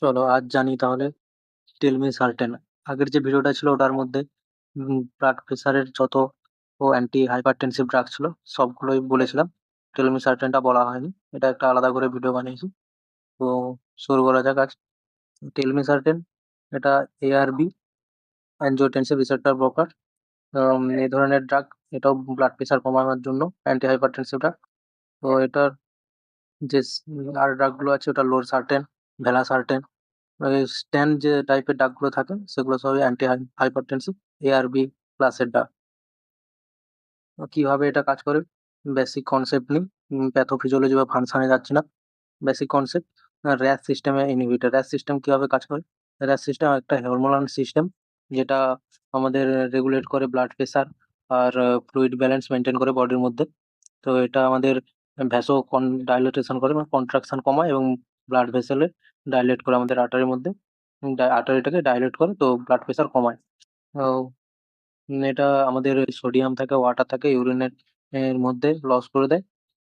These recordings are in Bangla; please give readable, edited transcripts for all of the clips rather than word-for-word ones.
চলো আজ জানি তাহলে টেলমি সার্টেন। আগের যে ভিডিওটা ছিল ওটার মধ্যে ব্লাড প্রেসারের যত ও অ্যান্টি হাইপারটেনসিভ ড্রাগ ছিল সবগুলোই বলেছিলাম, টেলমি সার্টেনটা বলা হয়নি। এটা একটা আলাদা করে ভিডিও বানিয়েছি। তো শুরু করা যাক আজ। টেলমি সার্টেন এটা এআরবি, অ্যানজিওটেনসিভ রিসেপ্টর ব্লকার। এই ধরনের ড্রাগ, এটাও ব্লাড প্রেসার কমানোর জন্য অ্যান্টি হাইপারটেনসিভ ড্রাগ। তো এটার যে আর ড্রাগগুলো আছে ওটা লোর সার্টেন, ভেলা সার্টেন, স্ট্যান্ড যে টাইপের ডাকগুলো থাকে সেগুলো সবই অ্যান্টি হাইপারটেনসিভ এআরবি ক্লাসের ডাক। কিভাবে এটা কাজ করে বেসিক কনসেপ্ট নিই, প্যাথোফিজিওলজি বা ফাংশনে যাচ্ছি না। বেসিক কনসেপ্ট, র্যাস সিস্টেমে ইনহিবিটর। র্যাস সিস্টেম কিভাবে কাজ করে? র্যাস সিস্টেম একটা হরমোনাল সিস্টেম যেটা আমাদের রেগুলেট করে ব্লাড প্রেসার আর ফ্লুইড ব্যালেন্স মেনটেন করে বডির মধ্যে। তো এটা আমাদের ভ্যাসো ডাইলেটেশন করে, মানে কন্ট্রাকশন কমায় এবং ব্লাড ভেসেলে ডাইলেট করে আমাদের আর্টারির মধ্যে। আর্টারিটাকে ডাইলেট করে, তো ব্লাড প্রেসার কমায়। তো এটা আমাদের সোডিয়াম থাকে, ওয়াটার থাকে, ইউরিনের এর মধ্যে লস করে দেয়।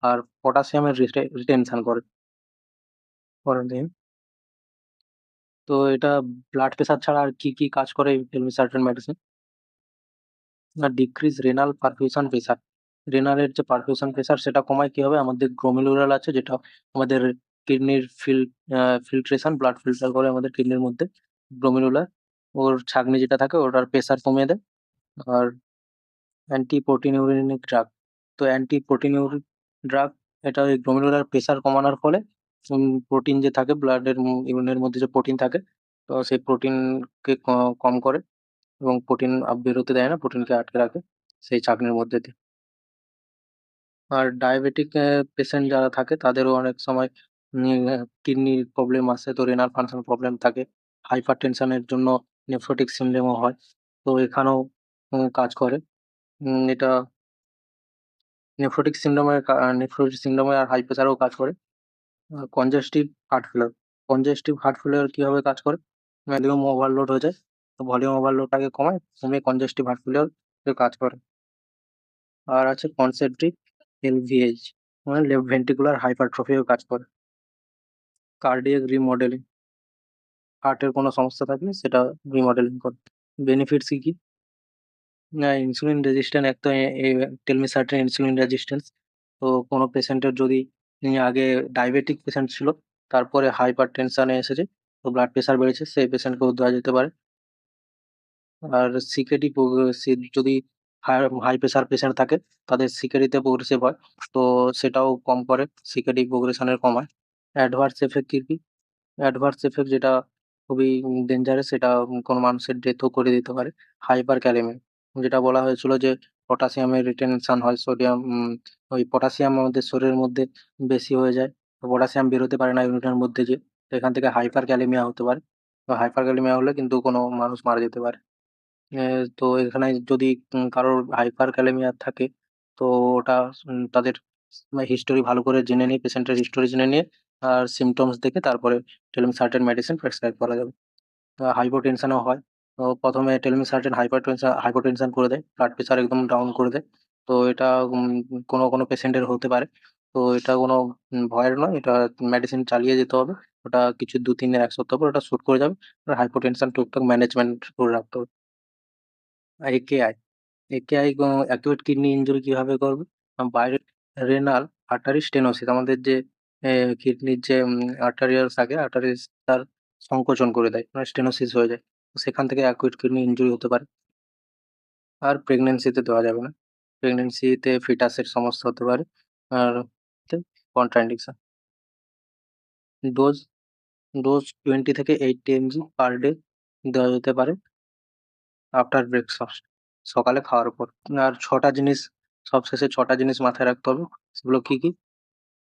আর পটাশিয়ামের রিটেনশন করে দেয়। তো এটা ব্লাড প্রেসার ছাড়া আর কি কি কাজ করে সার্টেন মেডিসিন? না, ডিক্রিজ রেনাল পারফিউশন প্রেসার। রেনালের যে পারফিউশন প্রেসার সেটা কমায় কি হবে, আমাদের গ্লোমেরুলার আছে যেটা আমাদের কিডনির ফিল্ট্রেশন, ব্লাড ফিল্টার করে আমাদের কিডনির মধ্যে। গ্লোমেরুলার ওর ছাঁকনি যেটা থাকে ওটার প্রেসার কমিয়ে দেয়। আর অ্যান্টি প্রোটিনিউরিনিক ড্রাগ, তো অ্যান্টি প্রোটিনিউরিক ড্রাগ এটা ওই গ্লোমেরুলার প্রেসার কমানোর ফলে প্রোটিন যে থাকে ব্লাডের ইউরিনের মধ্যে যে প্রোটিন থাকে, তো সেই প্রোটিনকে কম করে এবং প্রোটিন বেরোতে দেয় না, প্রোটিনকে আটকে রাখে সেই চাকনির মধ্যে দিয়ে। আর ডায়াবেটিক পেশেন্ট যারা থাকে তাদেরও অনেক সময় কিডনির প্রবলেম আসে, তো রেনাল ফাংশন প্রবলেম থাকে। হাইপার টেনশনের জন্য নেফ্রোটিক সিন্ড্রোমও হয়, তো এখানেও কাজ করে। এটা নেফ্রোটিক সিন্ড্রোমে আর হাই প্রেসারেও কাজ করে। Congestive heart failure, congestive heart failure কিভাবে কাজ করে? ভলিউম ওভারলোড হয়ে যায়, তো ভলিউম ওভারলোডটাকে কমায়, কমিয়ে কনজেস্টিভ হার্ট ফেলিওর কাজ করে। আর আছে কনসেন্ট্রিক এলভিএইচ, মানে লেফট ভেন্ট্রিকুলার হাইপারট্রফিও কাজ করে। কার্ডিয়াক রিমডেলিং, হার্টের কোনো সমস্যা থাকলে সেটা রিমডেলিং করে। বেনিফিটস কি কি? না, ইনসুলিন রেজিস্ট্যান্ট এক তো টেলমিসার্টেন ইনসুলিন রেজিস্ট্যান্স। তো কোনো পেশেন্টের যদি আগে ডায়াবেটিক পেশেন্ট ছিল, তারপরে হাইপার টেনশনে এসেছে, তো ব্লাড প্রেশার বেড়েছে, সেই পেশেন্টকেও দেওয়া যেতে পারে। আর সিকেডি যদি হাই প্রেশার পেশেন্ট থাকে তাদের সিকেডিতে প্রোগ্রেসিভ হয়, তো সেটাও কম করে, সিকেডি প্রোগ্রেশনের কমায়। অ্যাডভার্স এফেক্ট কি কি? অ্যাডভার্স এফেক্ট যেটা খুবই ডেঞ্জারাস, সেটা কোনো মানুষের ডেথও করে দিতে পারে। হাইপার ক্যালেমিয়া, যেটা বলা হয়েছিল যে পটাশিয়ামের রিটেনশন হয়, সোডিয়াম ওই পটাশিয়াম আমাদের শরীরের মধ্যে বেশি হয়ে যায়, তো পটাশিয়াম বেরোতে পারে না ইউরিনের মধ্যে, যে তো এখান থেকে হাইপার ক্যালেমিয়া হতে পারে। তো হাইপার ক্যালেমিয়া হলে কিন্তু কোনো মানুষ মারা যেতে পারে। তো এখানে যদি কারোর হাইপার ক্যালেমিয়া থাকে, তো ওটা তাদের হিস্টোরি ভালো করে জেনে নিয়ে, পেশেন্টের হিস্টোরি জেনে নিয়ে আর সিমটমস দেখে তারপরে সার্টেন মেডিসিন প্রেসক্রাইব করা যাবে। হাইপোটেনশনও হয়, তো প্রথমে সার্টেন হাইপোটেনশন করে দেয়, ব্লাড প্রেশার একদম ডাউন করে দেয়। তো এটা কোনো কোনো পেশেন্টের হতে পারে, তো এটা কোনো ভয়ের নয়, এটা মেডিসিন চালিয়ে যেতে হবে। ওটা কিছু 2-3 দিন, 1 সপ্তাহ পর ওটা শুট করে যাবে। হাইপোটেনশন টুকটাক ম্যানেজমেন্ট করে রাখতে হবে। একেআই, একেআই অ্যাকিউট কিডনি ইনজুরি কিভাবে করবে? বাইরে রেনাল আর্টারি স্টেনোসিস, আমাদের যে কিডনির যে আর্টারিয়াল থাকে, আর্টারিস তার সংকোচন করে দেয়, মানে স্টেনোসিস হয়ে যায়, তো সেখান থেকে অ্যাকিউট কিডনি ইনজুরি হতে পারে। আর প্রেগনেন্সিতে দেওয়া যাবে না, প্রেগনেন্সিতে ফিটাসের সমস্যা হতে পারে। আর কন্ট্রাইন্ডিকশন। ডোজ, ডোজ 20 থেকে 80 mg পার ডে দেওয়া যেতে পারে আফটার ব্রেকফাস্ট, সকালে খাওয়ার পর। আর 6টা জিনিস, সবশেষে 6টা জিনিস মাথায় রাখতে হবে। সেগুলো কি কি?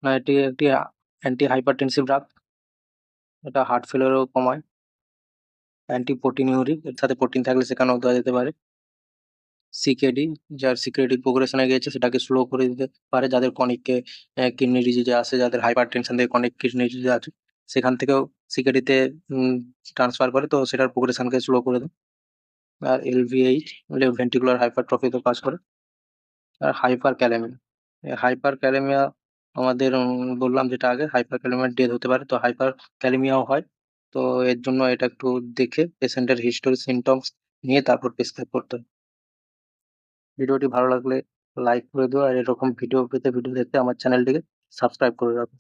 না, এটি একটি অ্যান্টি হাইপারটেনসিভ ড্রাগ, এটা হার্ট ফেলিওরও কমায়। অ্যান্টি প্রোটিনিউরিক, এর সাথে প্রোটিন থাকলে সেখানেও দেওয়া যেতে পারে। সিকেডি, যার সিকিউরিটি প্রোগ্রেশনে গিয়েছে সেটাকে স্লো করে দিতে পারে, যাদের কনিককে কিডনি ডিজিজে আসে, যাদের হাইপার টেনশন থেকে কনিক কিডনি ডিজিজে আছে, সেখান থেকেও সিকেডিতে ট্রান্সফার করে, তো সেটার প্রোগ্রেশনকে স্লো করে দেয়। আর এলভিএইচ, লেফট ভেন্ট্রিকুলার হাইপারট্রফিতেও কাজ করে। আর হাইপার ক্যালেমিয়া, হাইপার ক্যালেমিয়া আমাদের বললাম যেটা আগে, হাইপার ক্যালেমিয়ার ডেথ হতে পারে, তো হাইপার ক্যালেমিয়াও হয়। তো এর জন্য এটা একটু দেখে পেশেন্টের হিস্টোরি, সিম্পটমস নিয়ে তারপর প্রেসক্রাইব করতে হয়। ভিডিওটি ভালো লাগলে লাইক করে দিও, আর এরকম ভিডিও পেতে, ভিডিও দেখতে আমার চ্যানেলটিকে সাবস্ক্রাইব করে রাখো।